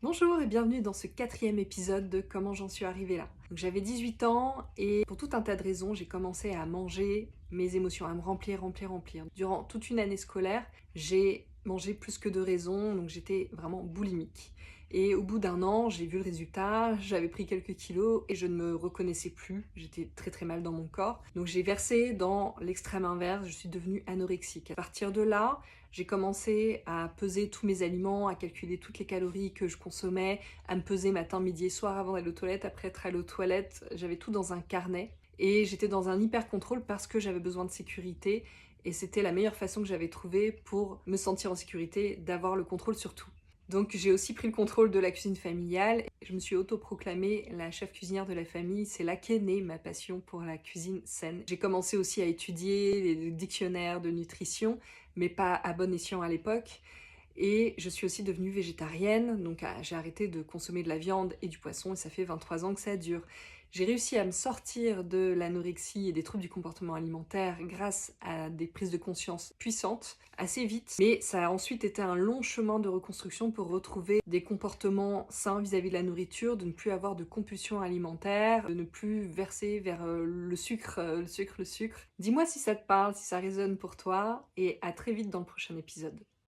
Bonjour et bienvenue dans ce 4e épisode de Comment j'en suis arrivée là. Donc, j'avais 18 ans et pour tout un tas de raisons, j'ai commencé à manger mes émotions, à me remplir. Durant toute une année scolaire, j'ai mangé plus que de raison, donc j'étais vraiment boulimique. Et au bout d'un an, j'ai vu le résultat, j'avais pris quelques kilos et je ne me reconnaissais plus, j'étais très mal dans mon corps. Donc j'ai versé dans l'extrême inverse, je suis devenue anorexique. À partir de là, j'ai commencé à peser tous mes aliments, à calculer toutes les calories que je consommais, à me peser matin, midi et soir avant d'aller aux toilettes. Après être allée aux toilettes, j'avais tout dans un carnet. Et j'étais dans un hyper contrôle parce que j'avais besoin de sécurité. Et c'était la meilleure façon que j'avais trouvée pour me sentir en sécurité, d'avoir le contrôle sur tout. Donc j'ai aussi pris le contrôle de la cuisine familiale. Je me suis autoproclamée la chef cuisinière de la famille. C'est là qu'est née ma passion pour la cuisine saine. J'ai commencé aussi à étudier les dictionnaires de nutrition, mais pas à bon escient à l'époque. Et je suis aussi devenue végétarienne, donc j'ai arrêté de consommer de la viande et du poisson et ça fait 23 ans que ça dure. J'ai réussi à me sortir de l'anorexie et des troubles du comportement alimentaire grâce à des prises de conscience puissantes, assez vite. Mais ça a ensuite été un long chemin de reconstruction pour retrouver des comportements sains vis-à-vis de la nourriture, de ne plus avoir de compulsion alimentaire, de ne plus verser vers le sucre. Dis-moi si ça te parle, si ça résonne pour toi, et à très vite dans le prochain épisode.